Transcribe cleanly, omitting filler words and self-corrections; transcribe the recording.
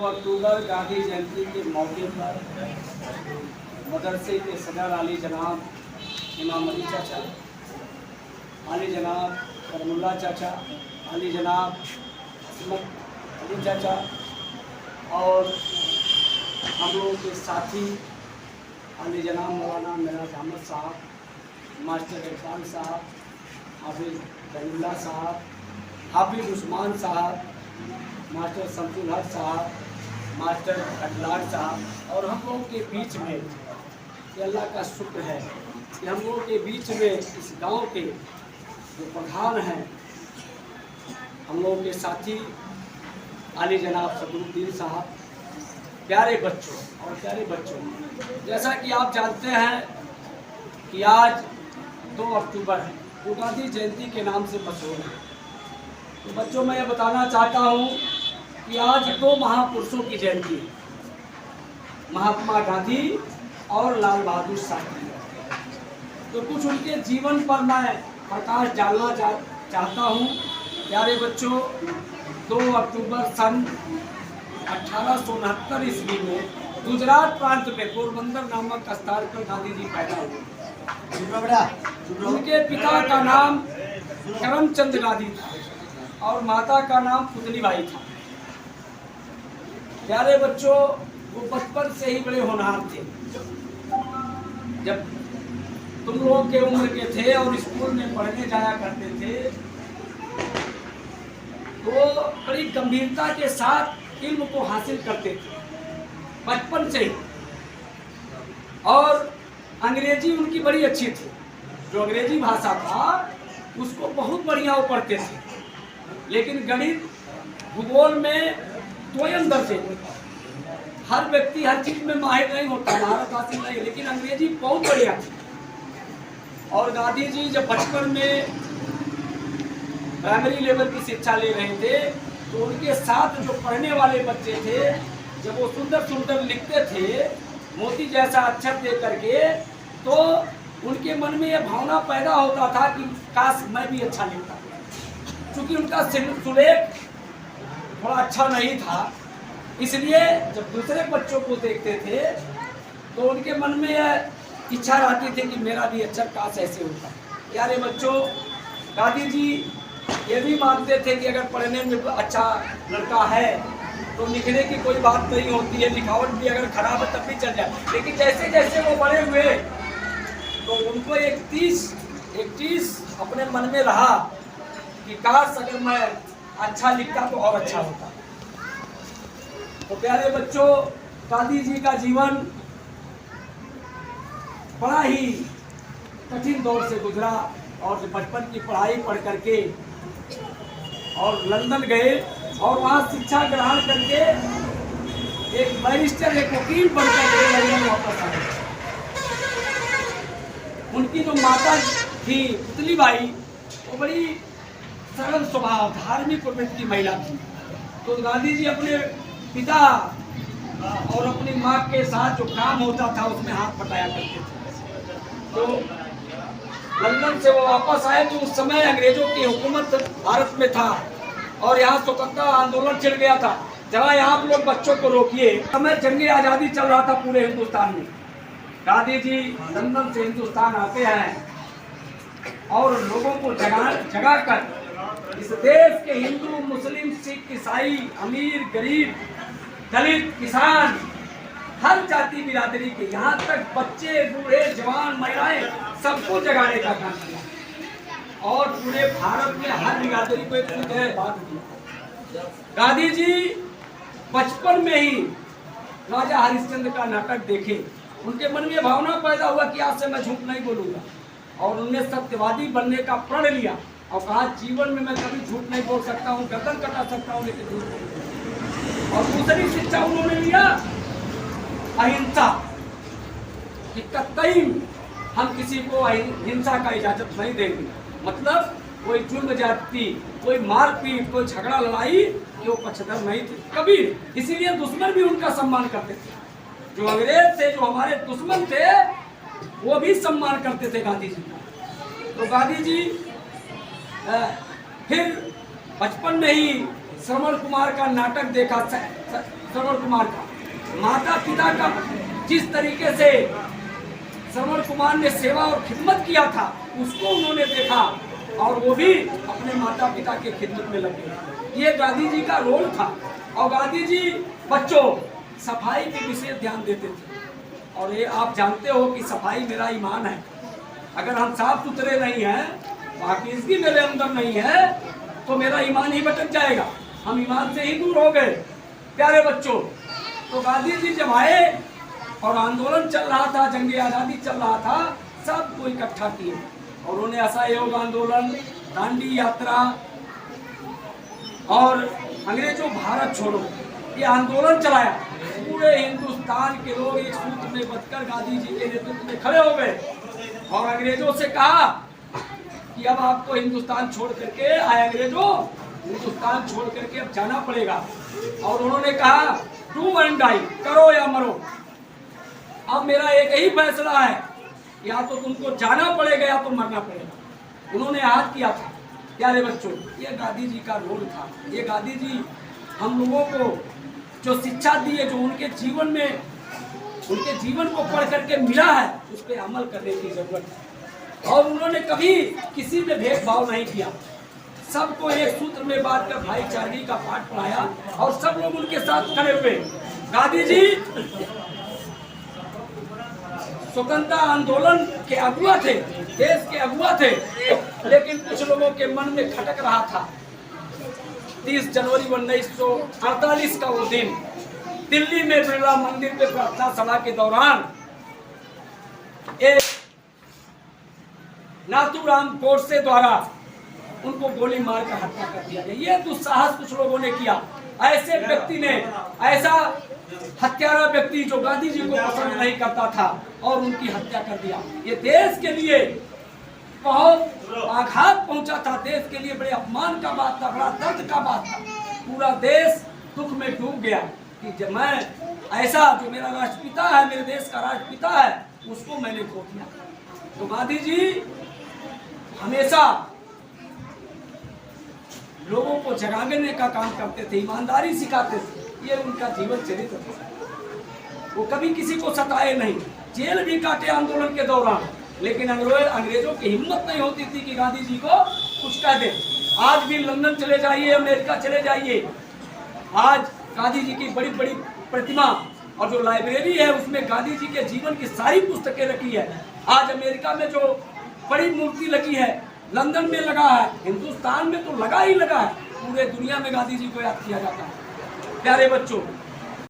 अक्टूबर गांधी जयंती के मौके पर मदरसे के सदर आली जनाब इमाम अली चाचा, आली जनाब करमुल्ला चाचा, आली जनाब असमत अली चाचा और हम लोगों के साथी आली जनाब मौलाना मिराज अहमद साहब, मास्टर इरफान साहब, हाफिज जलील्ला साहब, हाफिज उस्मान साहब, मास्टर शमसुल हक साहब, मास्टर अखलाक साहब और हम लोगों के बीच में ये अल्लाह का शुक्र है कि हम लोगों के बीच में इस गांव के जो प्रधान हैं, हम लोगों के साथी आली जनाब सदरुद्दीन साहब, प्यारे बच्चों, जैसा कि आप जानते हैं कि आज 2 अक्टूबर है, वो गांधी जयंती के नाम से मशहूर है। तो बच्चों, मैं ये बताना चाहता हूँ कि आज 2 महापुरुषों की जयंती है, महात्मा गांधी और लाल बहादुर शास्त्री। तो कुछ उनके जीवन पर मैं प्रकाश डालना चाहता हूँ। प्यारे बच्चों, 2 अक्टूबर सन 1869 ईस्वी में गुजरात प्रांत में पोरबंदर नामक स्थान पर गांधी जी पैदा हुए। उनके पिता का नाम करमचंद गांधी था और माता का नाम पुतलीबाई था। प्यारे बच्चों, वो बचपन से ही बड़े होनहार थे। जब तुम लोगों के उम्र के थे और स्कूल में पढ़ने जाया करते थे तो बड़ी गंभीरता के साथ इल्म को हासिल करते थे बचपन से ही। और अंग्रेजी उनकी बड़ी अच्छी थी, जो अंग्रेजी भाषा था उसको बहुत बढ़िया वो पढ़ते थे। लेकिन गणित भूगोल में स्वयं दर्जे, हर व्यक्ति हर चीज में माहिर नहीं होता, महारत हासिल नहीं, लेकिन अंग्रेजी बहुत बढ़िया थी। और गांधी जी जब बचपन में प्राइमरी लेवल की शिक्षा ले रहे थे तो उनके साथ जो पढ़ने वाले बच्चे थे, जब वो सुंदर सुंदर लिखते थे मोती जैसा अक्षर दे करके, तो उनके मन में यह भावना पैदा होता था कि काश मैं भी अच्छा लिखता। क्योंकि उनका सुलेख थोड़ा अच्छा नहीं था, इसलिए जब दूसरे बच्चों को देखते थे तो उनके मन में यह इच्छा रहती थी कि मेरा भी अक्षर काश ऐसे होता। प्यारे बच्चों, गांधी जी ये भी मानते थे कि अगर पढ़ने में अच्छा लड़का है तो लिखने की कोई बात नहीं होती है, लिखावट भी अगर खराब है तब भी चल जाए। लेकिन जैसे जैसे वो बड़े हुए तो उनको एक चीज अपने मन में रहा कि काश अगर मैं अच्छा लिखता तो और अच्छा होता। तो प्यारे बच्चों, गांधी जी का जीवन बड़ा ही कठिन दौर से गुजरा और बचपन की पढ़ाई पढ़ करके और लंदन गए और वहाँ शिक्षा ग्रहण करके एक बैरिस्टर, एक वकील बनकर के लंदन वापस आए। उनकी जो माता थी पुतलीबाई, वो बड़ी सरल स्वभाव, धार्मिक प्रवृत्ति की महिला थी। तो गांधी जी अपने पिता और अपनी माँ के साथ जो काम होता था उसमें हाथ बटाया करते थे। तो लंदन से वो वापस आए तो उस समय अंग्रेजों की हुकूमत भारत में था और यहाँ स्वतंत्रता आंदोलन छिड़ गया था। जहाँ यहाँ आप लोग बच्चों को रोकिए, समय जंग आज़ादी चल रहा था पूरे हिंदुस्तान में। गांधी जी लंदन से हिंदुस्तान आते हैं और लोगों को जगा कर इस देश के हिंदू, मुस्लिम, सिख, ईसाई, अमीर, गरीब, दलित, किसान, हर जाति बिरादरी के, यहाँ तक बच्चे, बूढ़े, जवान, महिलाएं, सबको जगाने का काम किया और पूरे भारत में हर बिरादरी को एक बात दी। गांधी जी बचपन में ही राजा हरिश्चंद्र का नाटक देखे, उनके मन में भावना पैदा हुआ कि आज से मैं झूठ नहीं बोलूंगा और उन्होंने सत्यवादी बनने का प्रण लिया और कहा जीवन में मैं कभी झूठ नहीं बोल सकता हूँ, गर्दन कटा सकता हूँ लेकिन झूठ नहीं। और दूसरी शिक्षा उन्होंने लिया अहिंसा, कि कतई हम किसी को हिंसा का इजाजत नहीं देंगे। मतलब कोई जुल्म ज्यादती, कोई मारपीट, कोई झगड़ा लड़ाई कि वो पक्षधर नहीं थे कभी। इसीलिए दुश्मन भी उनका सम्मान करते थे। जो अंग्रेज थे, जो हमारे दुश्मन थे, वो भी सम्मान करते थे गांधी जी का। तो गांधी जी फिर बचपन में ही श्रवण कुमार का नाटक देखा, श्रवण कुमार का माता पिता का जिस तरीके से श्रवण कुमार ने सेवा और खिदमत किया था उसको उन्होंने देखा और वो भी अपने माता पिता के खिदमत में लगे। ये गांधी जी का रोल था। और गांधी जी बच्चों सफाई की विशेष ध्यान देते थे। और ये आप जानते हो कि सफाई मेरा ईमान है। अगर हम साफ सुथरे नहीं हैं, पाकीज़गी मेरे अंदर नहीं है, तो मेरा ईमान ही भटक जाएगा, हम ईमान से ही दूर हो गए। प्यारे बच्चों, तो गांधी जी जब आए और आंदोलन चल रहा था, जंग आज़ादी चल रहा था, सबको इकट्ठा किए और उन्होंने असहयोग आंदोलन, दांडी यात्रा और अंग्रेजों भारत छोड़ो ये आंदोलन चलाया। पूरे हिंदुस्तान के लोग एक सूत्र में बचकर गांधी जी के नेतृत्व में खड़े हो गए और अंग्रेजों से कहा कि अब आपको हिंदुस्तान छोड़ करके आए, अंग्रेजों हिंदुस्तान छोड़ करके अब जाना पड़ेगा। और उन्होंने कहा डू एंड डाई, करो या मरो, अब मेरा एक ही फैसला है, या तो तुमको जाना पड़ेगा या तो मरना पड़ेगा। उन्होंने हाथ किया था। प्यारे बच्चों, ये गांधी जी का रोल था। ये गांधी जी हम लोगों को जो शिक्षा दी है, जो उनके जीवन में, उनके जीवन को पढ़ करके मिला है, उस पर अमल करने की जरूरत है। और उन्होंने कभी किसी में भेदभाव नहीं किया, सबको एक सूत्र में बांधकर भाईचारे का पाठ पढ़ाया और सब लोग उनके साथ खड़े हुए। गांधी जी स्वतंत्रता आंदोलन के अगुआ थे, देश के अगुआ थे, लेकिन कुछ लोगों के मन में खटक रहा था। 30 जनवरी 1948 का वो दिन दिल्ली में बिरला मंदिर पे प्रार्थना सभा के दौरान एक नाथूराम गोडसे द्वारा उनको गोली मारकर हत्या कर दिया गया। ये दुस्साहस कुछ लोगों ने किया। ऐसे व्यक्ति ने, ऐसा हत्यारा व्यक्ति जो गांधी जी को पसंद नहीं करता था और उनकी हत्या कर दिया। ये देश के लिए बहुत आघात पहुंचा था, देश के लिए बड़े अपमान का बात था, बड़ा दर्द का बात था। पूरा देश दुख में डूब गया कि जब मैं ऐसा, जो मेरा राष्ट्रपिता है, मेरे देश का राष्ट्रपिता है, उसको मैंने खो दिया। तो गांधी जी हमेशा लोगों को जगाने का काम करते थे, ईमानदारी सिखाते थे। ये उनका जीवन चरित्र था। वो कभी किसी को सताए नहीं, जेल भी काटे आंदोलन के दौरान, लेकिन अंग्रेजों की हिम्मत नहीं होती थी कि गांधी जी को कुछ कह दे। आज भी लंदन चले जाइए, अमेरिका चले जाइए, आज गांधी जी की बड़ी बड़ी प्रतिमा और जो लाइब्रेरी है उसमें गांधी जी के जीवन की सारी पुस्तकें रखी है। आज अमेरिका में जो बड़ी मूर्ति लगी है, लंदन में लगा है, हिंदुस्तान में तो लगा ही लगा है। पूरे दुनिया में गांधी जी को याद किया जाता है। प्यारे बच्चों,